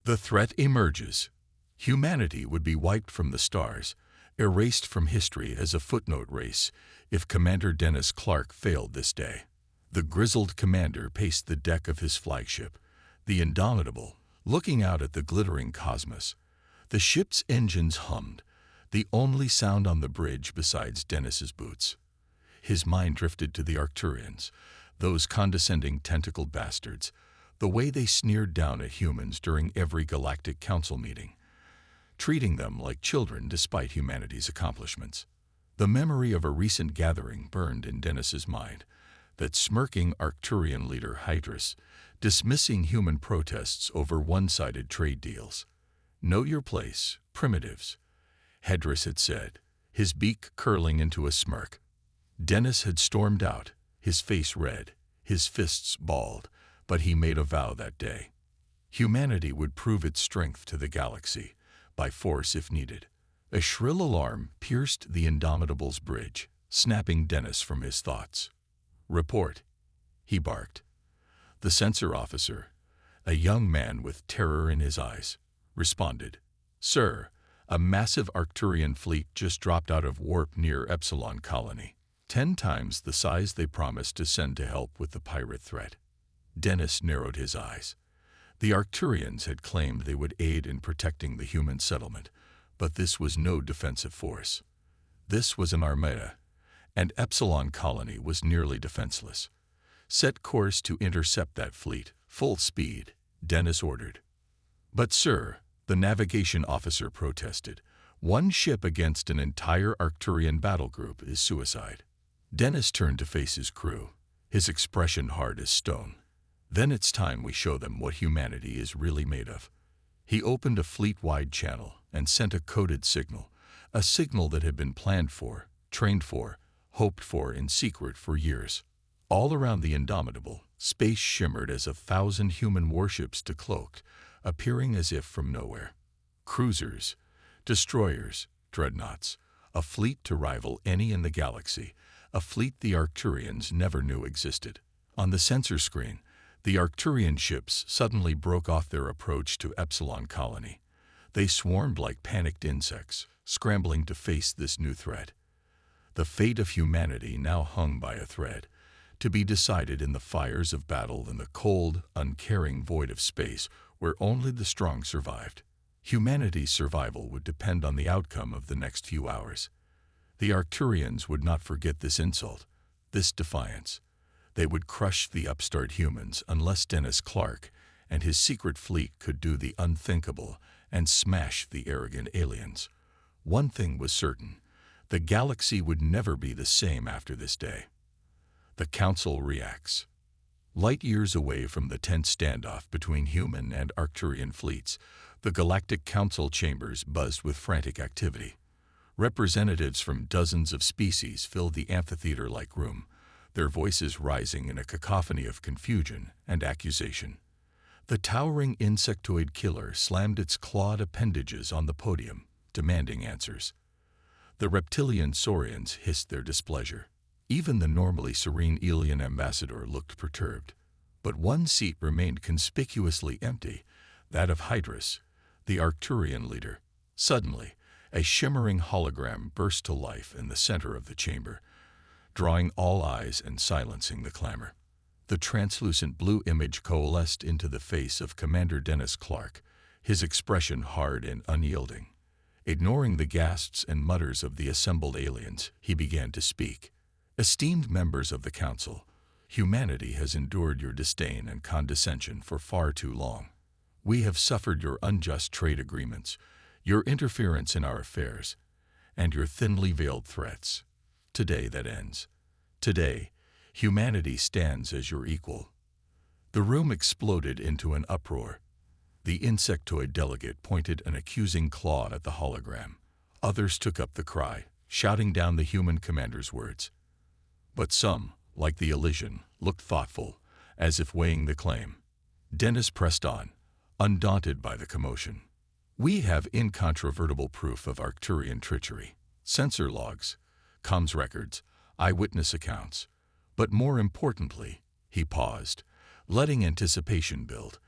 The threat emerges. Humanity would be wiped from the stars, erased from history as a footnote race, if Commander Dennis Clark failed this day. The grizzled commander paced the deck of his flagship, the Indomitable, looking out at the glittering cosmos. The ship's engines hummed, the only sound on the bridge besides Dennis's boots. His mind drifted to the Arcturians, those condescending tentacled bastards, the way they sneered down at humans during every Galactic Council meeting, treating them like children despite humanity's accomplishments. The memory of a recent gathering burned in Dennis's mind, that smirking Arcturian leader Hydrus, dismissing human protests over one-sided trade deals. "Know your place, primitives," Hydrus had said, his beak curling into a smirk. Dennis had stormed out, his face red, his fists balled, but he made a vow that day. Humanity would prove its strength to the galaxy, by force if needed. A shrill alarm pierced the Indomitable's bridge, snapping Dennis from his thoughts. "Report," he barked. The sensor officer, a young man with terror in his eyes, responded. "Sir, a massive Arcturian fleet just dropped out of warp near Epsilon Colony, 10 times the size they promised to send to help with the pirate threat." Dennis narrowed his eyes. The Arcturians had claimed they would aid in protecting the human settlement, but this was no defensive force. This was an Armada, and Epsilon Colony was nearly defenseless. "Set course to intercept that fleet, full speed," Dennis ordered. "But sir," the navigation officer protested, "one ship against an entire Arcturian battle group is suicide." Dennis turned to face his crew, his expression hard as stone. "Then it's time we show them what humanity is really made of." He opened a fleet-wide channel and sent a coded signal, a signal that had been planned for, trained for, hoped for in secret for years. All around the Indomitable, space shimmered as 1,000 human warships decloaked, appearing as if from nowhere. Cruisers, destroyers, dreadnoughts, a fleet to rival any in the galaxy, a fleet the Arcturians never knew existed. On the sensor screen, the Arcturian ships suddenly broke off their approach to Epsilon Colony. They swarmed like panicked insects, scrambling to face this new threat. The fate of humanity now hung by a thread, to be decided in the fires of battle in the cold, uncaring void of space where only the strong survived. Humanity's survival would depend on the outcome of the next few hours. The Arcturians would not forget this insult, this defiance. They would crush the upstart humans unless Dennis Clark and his secret fleet could do the unthinkable and smash the arrogant aliens. One thing was certain: the galaxy would never be the same after this day. The Council reacts. Light years away from the tense standoff between human and Arcturian fleets, the Galactic Council chambers buzzed with frantic activity. Representatives from dozens of species filled the amphitheater-like room, their voices rising in a cacophony of confusion and accusation. The towering insectoid killer slammed its clawed appendages on the podium, demanding answers. The reptilian saurians hissed their displeasure. Even the normally serene alien ambassador looked perturbed. But one seat remained conspicuously empty, that of Hydrus, the Arcturian leader. Suddenly, a shimmering hologram burst to life in the center of the chamber, drawing all eyes and silencing the clamor. The translucent blue image coalesced into the face of Commander Dennis Clark, his expression hard and unyielding. Ignoring the gasps and mutters of the assembled aliens, he began to speak. "Esteemed members of the Council, humanity has endured your disdain and condescension for far too long. We have suffered your unjust trade agreements, your interference in our affairs, and your thinly veiled threats. Today that ends. Today, humanity stands as your equal." The room exploded into an uproar. The insectoid delegate pointed an accusing claw at the hologram. Others took up the cry, shouting down the human commander's words. But some, like the Elysian, looked thoughtful, as if weighing the claim. Dennis pressed on, undaunted by the commotion. "We have incontrovertible proof of Arcturian treachery. Sensor logs, comms records, eyewitness accounts. But more importantly," he paused, letting anticipation build,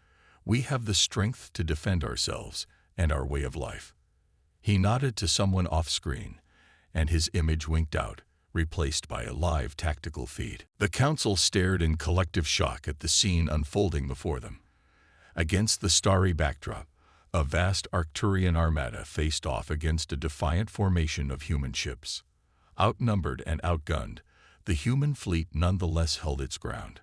We have the strength to defend ourselves and our way of life." He nodded to someone off-screen, and his image winked out, replaced by a live tactical feed. The council stared in collective shock at the scene unfolding before them. Against the starry backdrop, a vast Arcturian armada faced off against a defiant formation of human ships. Outnumbered and outgunned, the human fleet nonetheless held its ground,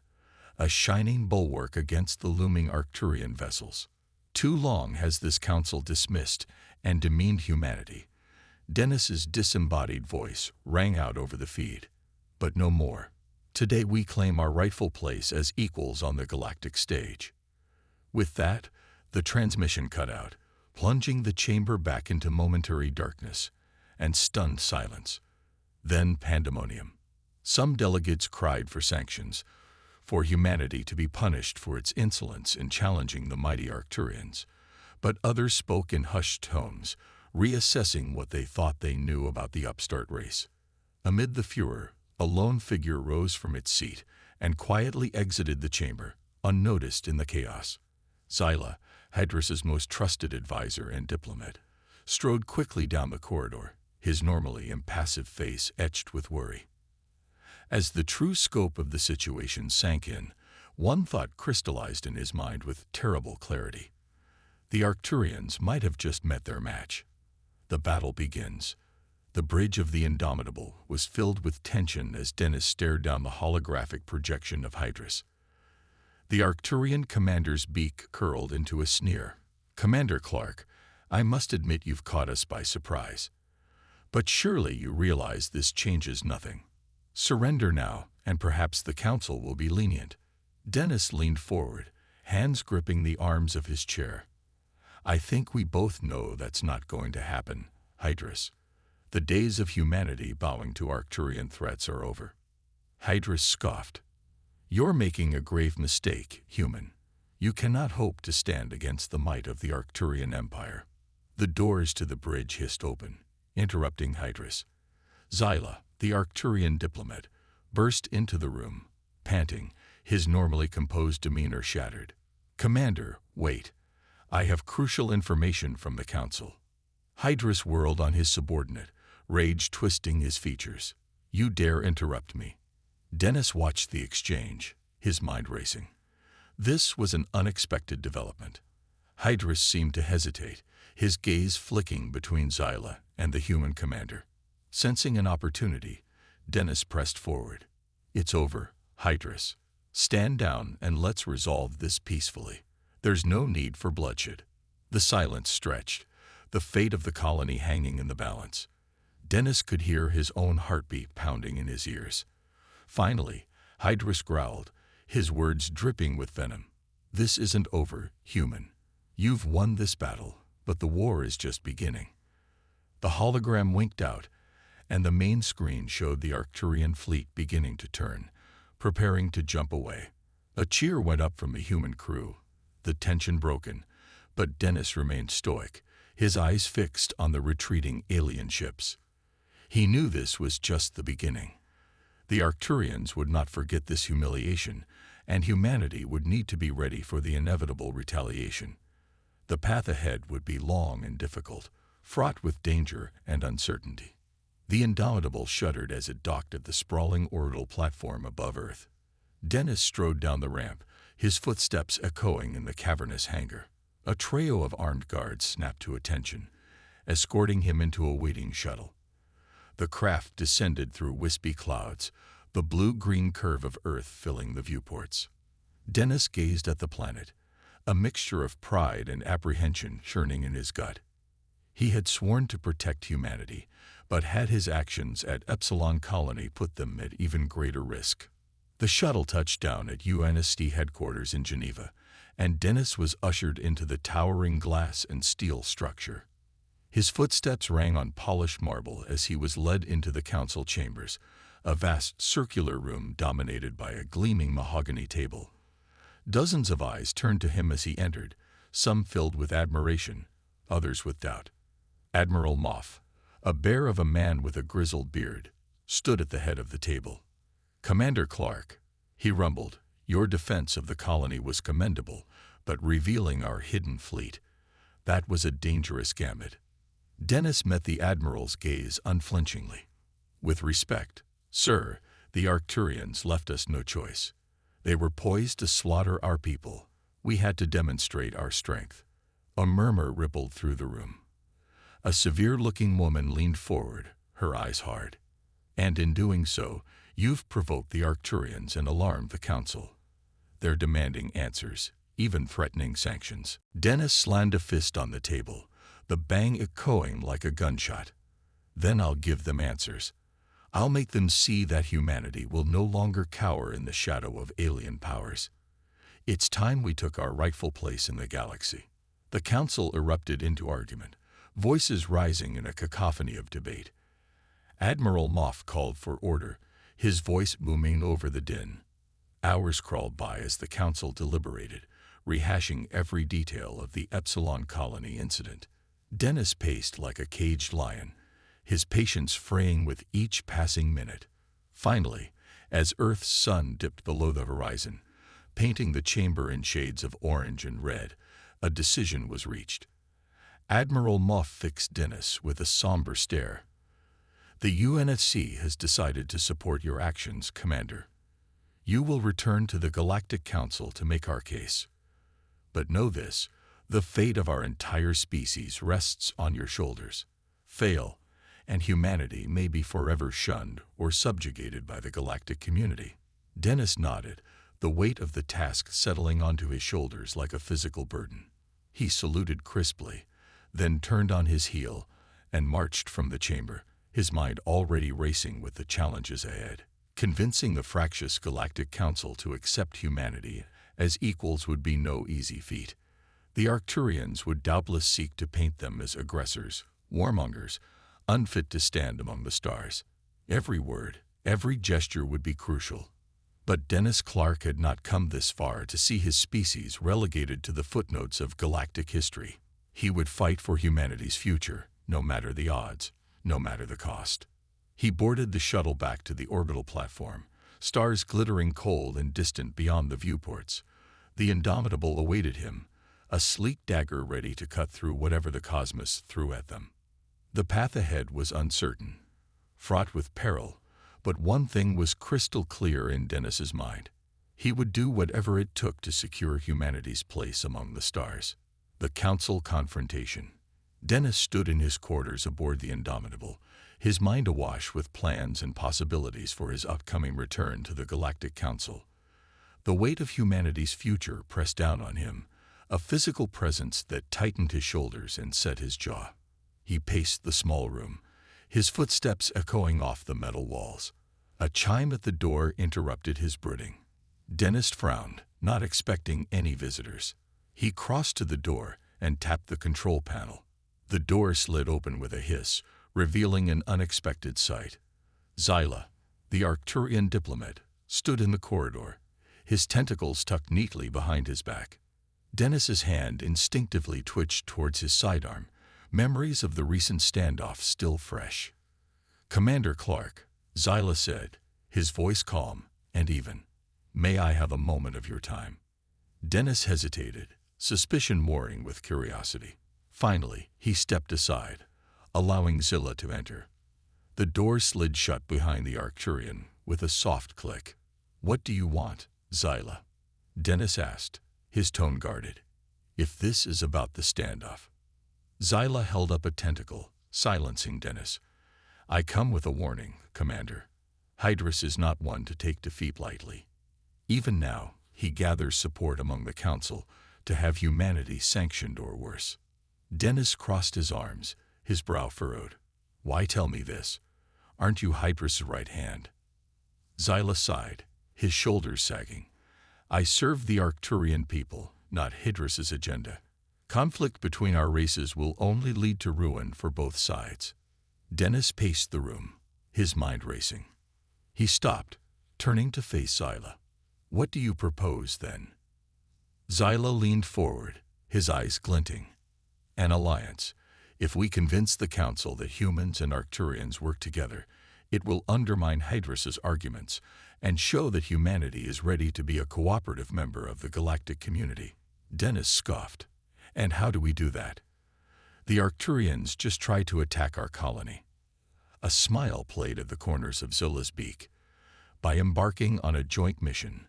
a shining bulwark against the looming Arcturian vessels. Too long has this council dismissed and demeaned humanity. Dennis's disembodied voice rang out over the feed. But no more. Today we claim our rightful place as equals on the galactic stage. With that, the transmission cut out, plunging the chamber back into momentary darkness and stunned silence. Then pandemonium. Some delegates cried for sanctions, for humanity to be punished for its insolence in challenging the mighty Arcturians. But others spoke in hushed tones, reassessing what they thought they knew about the upstart race. Amid the furor, a lone figure rose from its seat and quietly exited the chamber, unnoticed in the chaos. Zyla, Hydras's most trusted advisor and diplomat, strode quickly down the corridor, his normally impassive face etched with worry. As the true scope of the situation sank in, one thought crystallized in his mind with terrible clarity. The Arcturians might have just met their match. The battle begins. The bridge of the Indomitable was filled with tension as Dennis stared down the holographic projection of Hydras. The Arcturian commander's beak curled into a sneer. "Commander Clark, I must admit you've caught us by surprise. But surely you realize this changes nothing. Surrender now, and perhaps the council will be lenient." Dennis leaned forward, hands gripping the arms of his chair. "I think we both know that's not going to happen, Hydras. The days of humanity bowing to Arcturian threats are over." Hydras scoffed. "You're making a grave mistake, human. You cannot hope to stand against the might of the Arcturian Empire." The doors to the bridge hissed open, interrupting Hydras. Zyla, the Arcturian diplomat, burst into the room, panting, his normally composed demeanor shattered. "Commander, wait. I have crucial information from the council." Hydras whirled on his subordinate, rage twisting his features. "You dare interrupt me?" Dennis watched the exchange, his mind racing. This was an unexpected development. Hydras seemed to hesitate, his gaze flicking between Zyla and the human commander. Sensing an opportunity, Dennis pressed forward. "It's over, Hydras. Stand down and let's resolve this peacefully. There's no need for bloodshed." The silence stretched, the fate of the colony hanging in the balance. Dennis could hear his own heartbeat pounding in his ears. Finally, Hydras growled, his words dripping with venom. "This isn't over, human. You've won this battle, but the war is just beginning." The hologram winked out, and the main screen showed the Arcturian fleet beginning to turn, preparing to jump away. A cheer went up from the human crew, the tension broken, but Dennis remained stoic, his eyes fixed on the retreating alien ships. He knew this was just the beginning. The Arcturians would not forget this humiliation, and humanity would need to be ready for the inevitable retaliation. The path ahead would be long and difficult, fraught with danger and uncertainty. The Indomitable shuddered as it docked at the sprawling orbital platform above Earth. Dennis strode down the ramp, his footsteps echoing in the cavernous hangar. A trio of armed guards snapped to attention, escorting him into a waiting shuttle. The craft descended through wispy clouds, the blue-green curve of Earth filling the viewports. Dennis gazed at the planet, a mixture of pride and apprehension churning in his gut. He had sworn to protect humanity, but had his actions at Epsilon Colony put them at even greater risk? The shuttle touched down at UNST headquarters in Geneva, and Dennis was ushered into the towering glass and steel structure. His footsteps rang on polished marble as he was led into the council chambers, a vast circular room dominated by a gleaming mahogany table. Dozens of eyes turned to him as he entered, some filled with admiration, others with doubt. Admiral Moff, a bear of a man with a grizzled beard, stood at the head of the table. "Commander Clark," he rumbled, "your defense of the colony was commendable, but revealing our hidden fleet. That was a dangerous gambit. Dennis met the Admiral's gaze unflinchingly. With respect, sir, the Arcturians left us no choice. They were poised to slaughter our people. We had to demonstrate our strength. A murmur rippled through the room. A severe-looking woman leaned forward, her eyes hard. And in doing so, you've provoked the Arcturians and alarmed the Council. They're demanding answers, even threatening sanctions. Dennis slammed a fist on the table, the bang echoing like a gunshot. Then I'll give them answers. I'll make them see that humanity will no longer cower in the shadow of alien powers. It's time we took our rightful place in the galaxy. The Council erupted into argument, voices rising in a cacophony of debate. Admiral Moff called for order, his voice booming over the din. Hours crawled by as the Council deliberated, rehashing every detail of the Epsilon colony incident. Dennis paced like a caged lion, his patience fraying with each passing minute. Finally, as Earth's sun dipped below the horizon, painting the chamber in shades of orange and red, a decision was reached. Admiral Moff fixed Dennis with a somber stare. The UNSC has decided to support your actions, Commander. You will return to the Galactic Council to make our case. But know this, the fate of our entire species rests on your shoulders. Fail, and humanity may be forever shunned or subjugated by the galactic community. Dennis nodded, the weight of the task settling onto his shoulders like a physical burden. He saluted crisply, then turned on his heel and marched from the chamber, his mind already racing with the challenges ahead. Convincing the fractious Galactic Council to accept humanity as equals would be no easy feat. The Arcturians would doubtless seek to paint them as aggressors, warmongers, unfit to stand among the stars. Every word, every gesture would be crucial. But Dennis Clark had not come this far to see his species relegated to the footnotes of galactic history. He would fight for humanity's future, no matter the odds, no matter the cost. He boarded the shuttle back to the orbital platform, stars glittering cold and distant beyond the viewports. The Indomitable awaited him, a sleek dagger ready to cut through whatever the cosmos threw at them. The path ahead was uncertain, fraught with peril, but one thing was crystal clear in Dennis's mind. He would do whatever it took to secure humanity's place among the stars. The Council confrontation. Dennis stood in his quarters aboard the Indomitable, his mind awash with plans and possibilities for his upcoming return to the Galactic Council. The weight of humanity's future pressed down on him, a physical presence that tightened his shoulders and set his jaw. He paced the small room, his footsteps echoing off the metal walls. A chime at the door interrupted his brooding. Dennis frowned, not expecting any visitors. He crossed to the door and tapped the control panel. The door slid open with a hiss, revealing an unexpected sight. Zyla, the Arcturian diplomat, stood in the corridor, his tentacles tucked neatly behind his back. Dennis's hand instinctively twitched towards his sidearm, memories of the recent standoff still fresh. "Commander Clark," Zyla said, his voice calm and even. "May I have a moment of your time?" Dennis hesitated, suspicion warring with curiosity. Finally, he stepped aside, allowing Zyla to enter. The door slid shut behind the Arcturian with a soft click. "What do you want, Zyla?" Dennis asked, his tone guarded. "If this is about the standoff." Zyla held up a tentacle, silencing Dennis. "I come with a warning, Commander. Hydrus is not one to take defeat lightly. Even now, he gathers support among the Council to have humanity sanctioned or worse." Dennis crossed his arms, his brow furrowed. "Why tell me this? Aren't you Hydrus' right hand?" Zyla sighed, his shoulders sagging. "I serve the Arcturian people, not Hydrus' agenda. Conflict between our races will only lead to ruin for both sides." Dennis paced the room, his mind racing. He stopped, turning to face Zyla. "What do you propose, then?" Zyla leaned forward, his eyes glinting. "An alliance. If we convince the Council that humans and Arcturians work together, it will undermine Hydrus' arguments and show that humanity is ready to be a cooperative member of the galactic community. Dennis scoffed. And how do we do that? The Arcturians just try to attack our colony. A smile played at the corners of Zilla's beak. By embarking on a joint mission,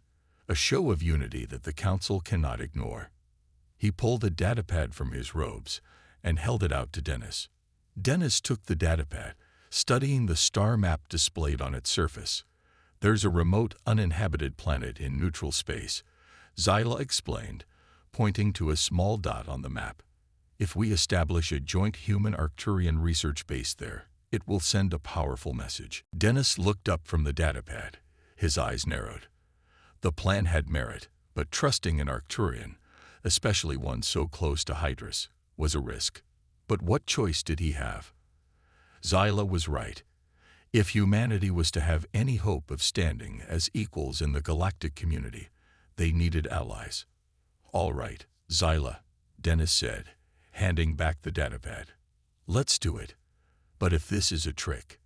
a show of unity that the Council cannot ignore. He pulled a datapad from his robes and held it out to Dennis. Dennis took the datapad, studying the star map displayed on its surface. There's a remote, uninhabited planet in neutral space, Zyla explained, pointing to a small dot on the map. If we establish a joint human-Arcturian research base there, it will send a powerful message. Dennis looked up from the datapad. His eyes narrowed. The plan had merit, but trusting an Arcturian, especially one so close to Hydrus, was a risk. But what choice did he have? Zyla was right. If humanity was to have any hope of standing as equals in the galactic community, they needed allies. All right, Zyla, Dennis said, handing back the datapad. Let's do it. But if this is a trick.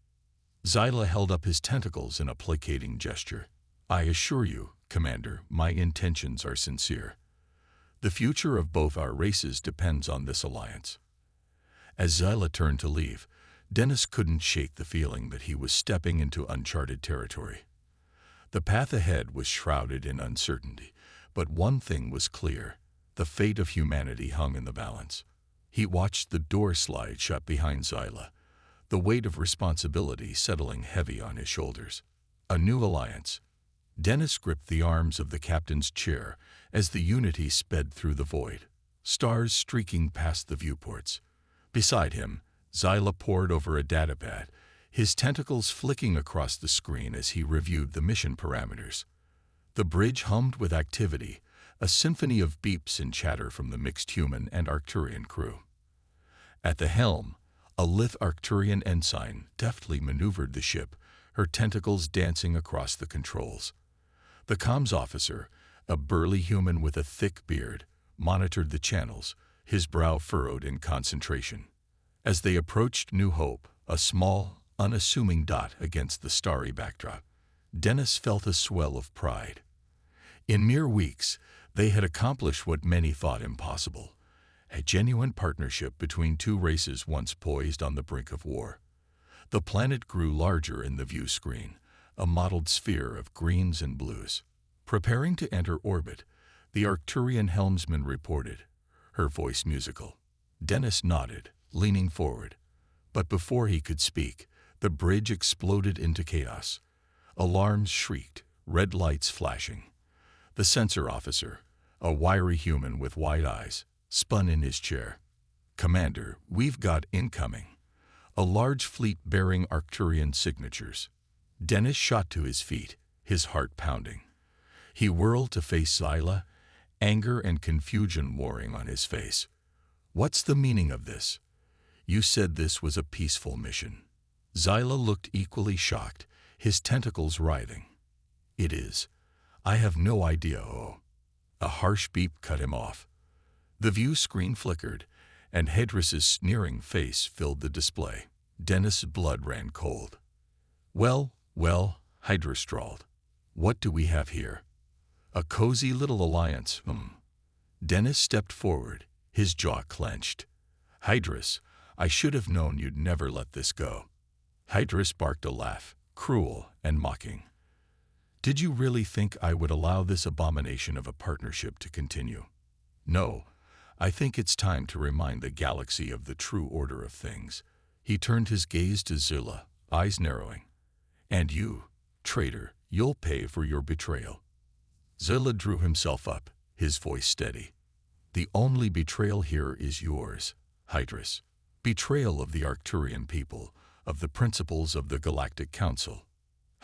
Zyla held up his tentacles in a placating gesture. I assure you, Commander, my intentions are sincere. The future of both our races depends on this alliance. As Zyla turned to leave, Dennis couldn't shake the feeling that he was stepping into uncharted territory. The path ahead was shrouded in uncertainty, but one thing was clear. The fate of humanity hung in the balance. He watched the door slide shut behind Zyla, the weight of responsibility settling heavy on his shoulders. A new alliance. Dennis gripped the arms of the captain's chair as the Unity sped through the void, stars streaking past the viewports. Beside him, Zyla pored over a datapad, his tentacles flicking across the screen as he reviewed the mission parameters. The bridge hummed with activity, a symphony of beeps and chatter from the mixed human and Arcturian crew. At the helm, a lithe Arcturian ensign deftly maneuvered the ship, her tentacles dancing across the controls. The comms officer, a burly human with a thick beard, monitored the channels, his brow furrowed in concentration. As they approached New Hope, a small, unassuming dot against the starry backdrop, Dennis felt a swell of pride. In mere weeks, they had accomplished what many thought impossible, a genuine partnership between two races once poised on the brink of war. The planet grew larger in the view screen, a mottled sphere of greens and blues. Preparing to enter orbit, the Arcturian helmsman reported, her voice musical. Dennis nodded, leaning forward. But before he could speak, the bridge exploded into chaos. Alarms shrieked, red lights flashing. The sensor officer, a wiry human with wide eyes, spun in his chair. Commander, we've got incoming. A large fleet bearing Arcturian signatures. Dennis shot to his feet, his heart pounding. He whirled to face Zyla, anger and confusion warring on his face. What's the meaning of this? You said this was a peaceful mission. Zyla looked equally shocked, his tentacles writhing. It is. I have no idea. Oh. A harsh beep cut him off. The view screen flickered, and Hydrus's sneering face filled the display. Dennis' blood ran cold. Well, Hydrus drawled. What do we have here? A cozy little alliance, Dennis stepped forward, his jaw clenched. Hydrus, I should have known you'd never let this go. Hydrus barked a laugh, cruel and mocking. Did you really think I would allow this abomination of a partnership to continue? No, I think it's time to remind the galaxy of the true order of things. He turned his gaze to Zyla, eyes narrowing. And you, traitor, you'll pay for your betrayal. Zyla drew himself up, his voice steady. The only betrayal here is yours, Hydrus. Betrayal of the Arcturian people, of the principles of the Galactic Council.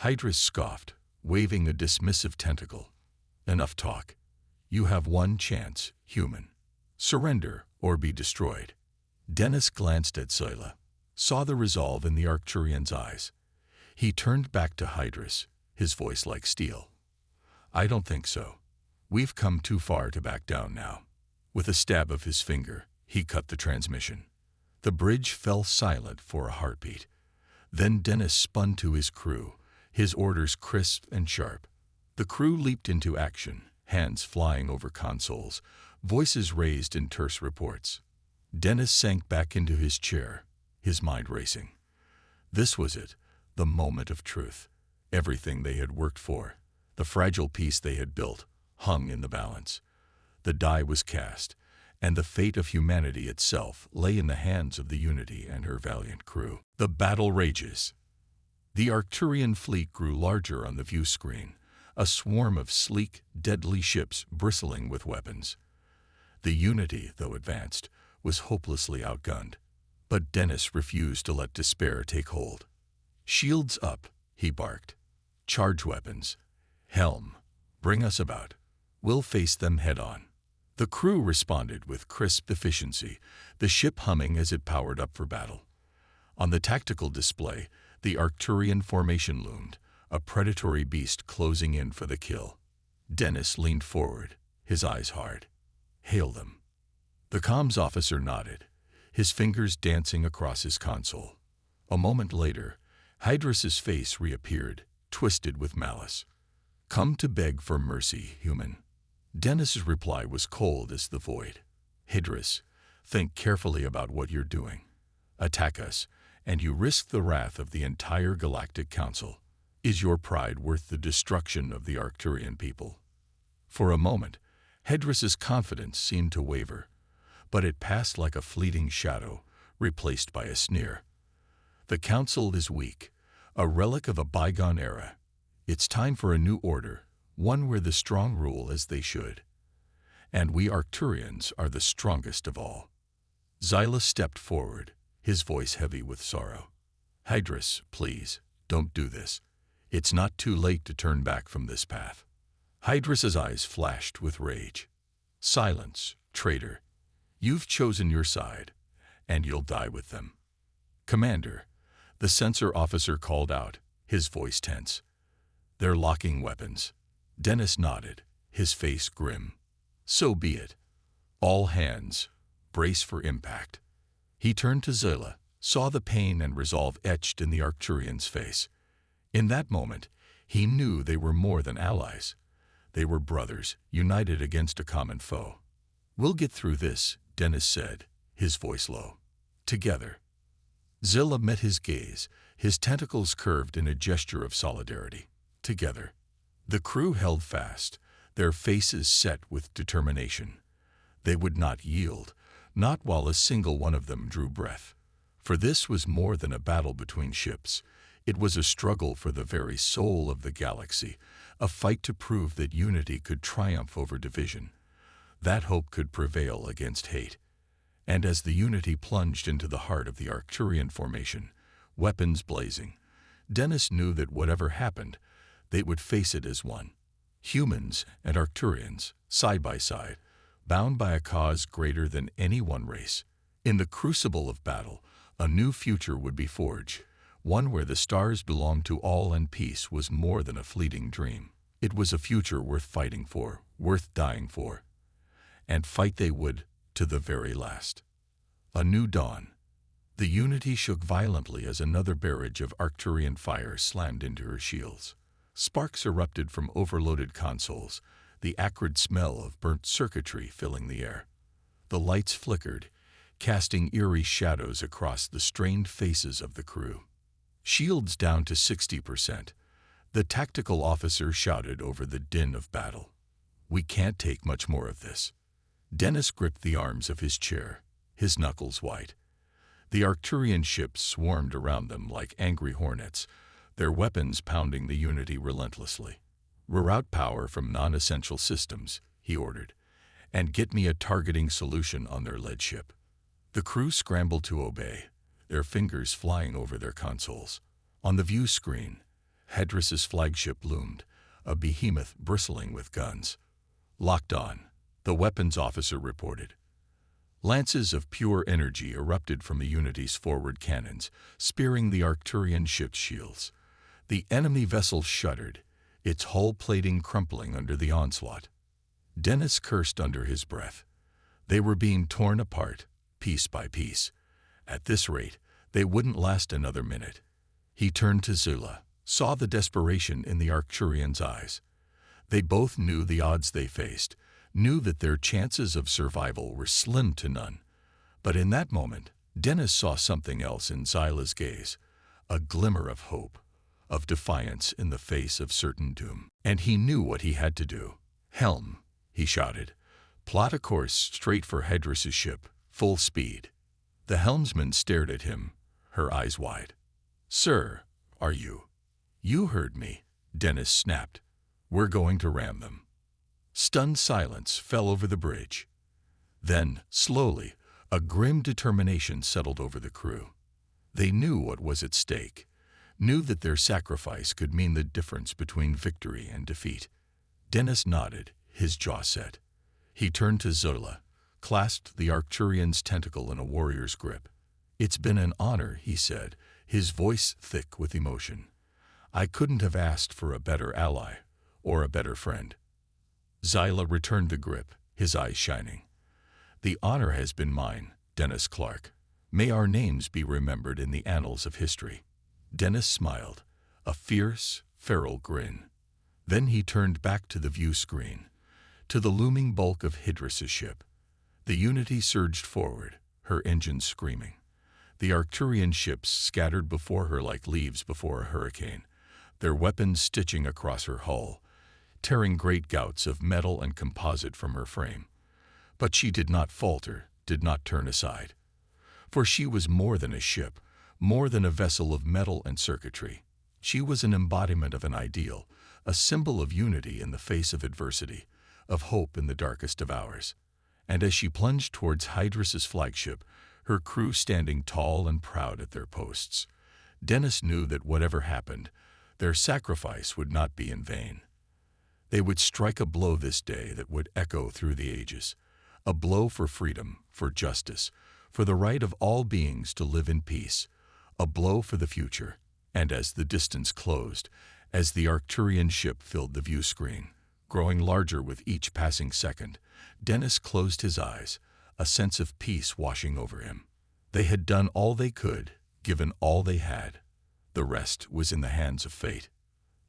Hydrus scoffed, waving a dismissive tentacle. Enough talk. You have one chance, human. Surrender or be destroyed. Dennis glanced at Zyla, saw the resolve in the Arcturian's eyes. He turned back to Hydrus, his voice like steel. I don't think so. We've come too far to back down now. With a stab of his finger, he cut the transmission. The bridge fell silent for a heartbeat. Then Dennis spun to his crew, his orders crisp and sharp. The crew leaped into action, hands flying over consoles, Voices raised in terse reports. Dennis sank back into his chair, his mind racing. This was it, the moment of truth. Everything they had worked for, the fragile peace they had built, hung in the balance. The die was cast, and the fate of humanity itself lay in the hands of the Unity and her valiant crew. The battle rages. The Arcturian fleet grew larger on the view screen, a swarm of sleek, deadly ships bristling with weapons. The Unity, though advanced, was hopelessly outgunned. But Dennis refused to let despair take hold. "Shields up," he barked. "Charge weapons. Helm, bring us about. We'll face them head-on." The crew responded with crisp efficiency, the ship humming as it powered up for battle. On the tactical display, the Arcturian formation loomed, a predatory beast closing in for the kill. Dennis leaned forward, his eyes hard. "Hail them." The comms officer nodded, his fingers dancing across his console. A moment later, Hydras's face reappeared, twisted with malice. "Come to beg for mercy, human." Dennis's reply was cold as the void. "Hydras, think carefully about what you're doing. Attack us, and you risk the wrath of the entire Galactic Council. Is your pride worth the destruction of the Arcturian people?" For a moment, Hydras's confidence seemed to waver, but it passed like a fleeting shadow, replaced by a sneer. "The Council is weak, a relic of a bygone era. It's time for a new order, one where the strong rule as they should. And we Arcturians are the strongest of all." Xyla stepped forward, his voice heavy with sorrow. "Hydras, please, don't do this. It's not too late to turn back from this path." Hydras's eyes flashed with rage. "Silence, traitor. You've chosen your side, and you'll die with them." "Commander," the sensor officer called out, his voice tense. "They're locking weapons." Dennis nodded, his face grim. "So be it. All hands, brace for impact." He turned to Xyla, saw the pain and resolve etched in the Arcturian's face. In that moment, he knew they were more than allies. They were brothers, united against a common foe. "We'll get through this," Dennis said, his voice low. "Together." Xyla met his gaze, his tentacles curved in a gesture of solidarity. "Together." The crew held fast, their faces set with determination. They would not yield, not while a single one of them drew breath. For this was more than a battle between ships. It was a struggle for the very soul of the galaxy, a fight to prove that unity could triumph over division, that hope could prevail against hate. And as the Unity plunged into the heart of the Arcturian formation, weapons blazing, Dennis knew that whatever happened, they would face it as one. Humans and Arcturians, side by side, bound by a cause greater than any one race. In the crucible of battle, a new future would be forged, one where the stars belonged to all and peace was more than a fleeting dream. It was a future worth fighting for, worth dying for. And fight they would, to the very last. A new dawn. The Unity shook violently as another barrage of Arcturian fire slammed into her shields. Sparks erupted from overloaded consoles, the acrid smell of burnt circuitry filling the air. The lights flickered, casting eerie shadows across the strained faces of the crew. "Shields down to 60%. The tactical officer shouted over the din of battle. "We can't take much more of this." Dennis gripped the arms of his chair, his knuckles white. The Arcturian ships swarmed around them like angry hornets, their weapons pounding the Unity relentlessly. "Reroute power from non-essential systems," he ordered, "and get me a targeting solution on their lead ship." The crew scrambled to obey, their fingers flying over their consoles. On the view screen, Hydras's flagship loomed, a behemoth bristling with guns. "Locked on," the weapons officer reported. Lances of pure energy erupted from the Unity's forward cannons, spearing the Arcturian ship's shields. The enemy vessel shuddered, its hull plating crumpling under the onslaught. Dennis cursed under his breath. They were being torn apart, piece by piece. At this rate, they wouldn't last another minute. He turned to Xyla, saw the desperation in the Arcturians' eyes. They both knew the odds they faced, knew that their chances of survival were slim to none. But in that moment, Dennis saw something else in Zyla's gaze, a glimmer of hope, of defiance in the face of certain doom. And he knew what he had to do. "Helm," he shouted. "Plot a course straight for Hydrus's ship, full speed." The helmsman stared at him, her eyes wide. "Sir, are you?" "You heard me," Dennis snapped. "We're going to ram them." Stunned silence fell over the bridge. Then, slowly, a grim determination settled over the crew. They knew what was at stake, knew that their sacrifice could mean the difference between victory and defeat. Dennis nodded, his jaw set. He turned to Zola, clasped the Arcturian's tentacle in a warrior's grip. "It's been an honor," he said, his voice thick with emotion. "I couldn't have asked for a better ally, or a better friend." Zyla returned the grip, his eyes shining. "The honor has been mine, Dennis Clark. May our names be remembered in the annals of history." Dennis smiled, a fierce, feral grin. Then he turned back to the view screen, to the looming bulk of Hydrus's ship. The Unity surged forward, her engines screaming. The Arcturian ships scattered before her like leaves before a hurricane, their weapons stitching across her hull, tearing great gouts of metal and composite from her frame. But she did not falter, did not turn aside. For she was more than a ship, more than a vessel of metal and circuitry. She was an embodiment of an ideal, a symbol of unity in the face of adversity, of hope in the darkest of hours. And as she plunged towards Hydrus's flagship, her crew standing tall and proud at their posts, Dennis knew that whatever happened, their sacrifice would not be in vain. They would strike a blow this day that would echo through the ages, a blow for freedom, for justice, for the right of all beings to live in peace, a blow for the future. And as the distance closed, as the Arcturian ship filled the view screen, growing larger with each passing second, Dennis closed his eyes, a sense of peace washing over him. They had done all they could, given all they had. The rest was in the hands of fate.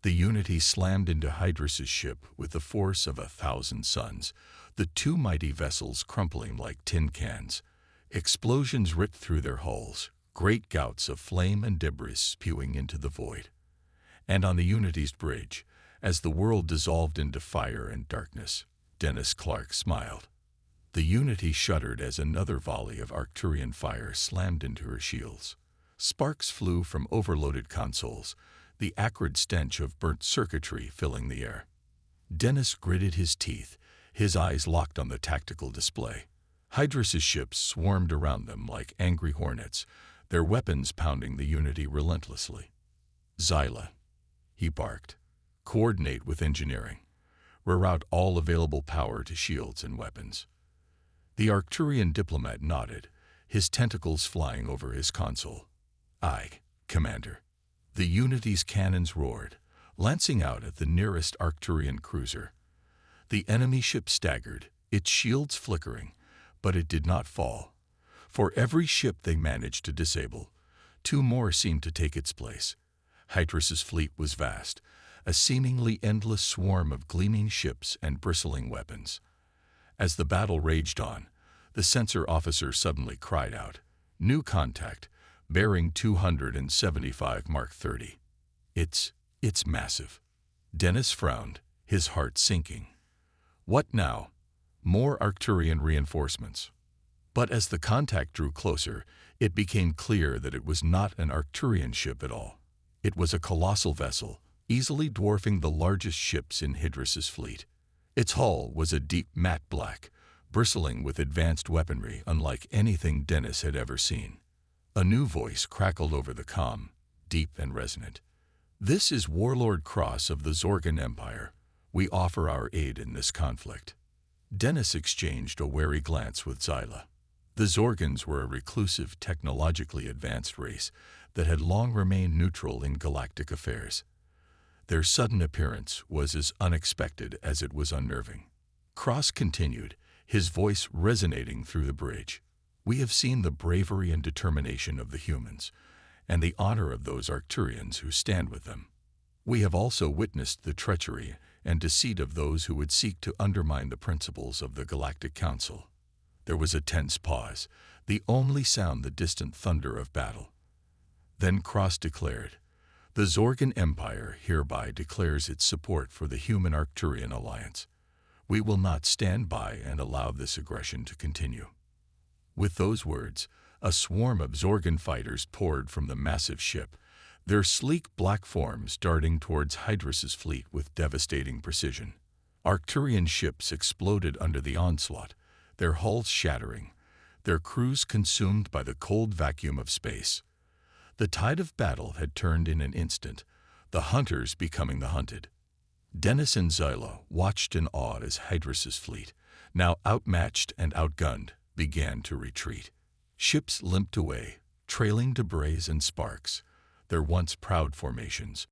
The Unity slammed into Hydrus's ship with the force of 1,000 suns, the two mighty vessels crumpling like tin cans. Explosions ripped through their hulls, great gouts of flame and debris spewing into the void. And on the Unity's bridge, as the world dissolved into fire and darkness, Dennis Clark smiled. The Unity shuddered as another volley of Arcturian fire slammed into her shields. Sparks flew from overloaded consoles, the acrid stench of burnt circuitry filling the air. Dennis gritted his teeth, his eyes locked on the tactical display. Hydrus's ships swarmed around them like angry hornets, their weapons pounding the Unity relentlessly. "Zyla," he barked, "coordinate with engineering. Reroute all available power to shields and weapons." The Arcturian diplomat nodded, his tentacles flying over his console. "Aye, Commander." The Unity's cannons roared, lancing out at the nearest Arcturian cruiser. The enemy ship staggered, its shields flickering, but it did not fall. For every ship they managed to disable, two more seemed to take its place. Hydrus's fleet was vast, a seemingly endless swarm of gleaming ships and bristling weapons. As the battle raged on, the sensor officer suddenly cried out, "New contact, bearing 275 Mark 30. It's massive." Dennis frowned, his heart sinking. What now? More Arcturian reinforcements. But as the contact drew closer, it became clear that it was not an Arcturian ship at all. It was a colossal vessel, easily dwarfing the largest ships in Hydrus's fleet. Its hull was a deep matte black, bristling with advanced weaponry unlike anything Dennis had ever seen. A new voice crackled over the comm, deep and resonant. "This is Warlord Cross of the Zorgan Empire. We offer our aid in this conflict." Dennis exchanged a wary glance with Zyla. The Zorgans were a reclusive, technologically advanced race that had long remained neutral in galactic affairs. Their sudden appearance was as unexpected as it was unnerving. Cross continued, his voice resonating through the bridge. "We have seen the bravery and determination of the humans, and the honor of those Arcturians who stand with them. We have also witnessed the treachery and deceit of those who would seek to undermine the principles of the Galactic Council. There was a tense pause, the only sound the distant thunder of battle. Then Cross declared, "The Zorgan Empire hereby declares its support for the Human-Arcturian alliance. We will not stand by and allow this aggression to continue." With those words, a swarm of Zorgan fighters poured from the massive ship, their sleek black forms darting towards Hydras's fleet with devastating precision. Arcturian ships exploded under the onslaught, their hulls shattering, their crews consumed by the cold vacuum of space. The tide of battle had turned in an instant, the hunters becoming the hunted. Dennis and Xylo watched in awe as Hydras's fleet, now outmatched and outgunned, began to retreat. Ships limped away, trailing debris and sparks, their once proud formations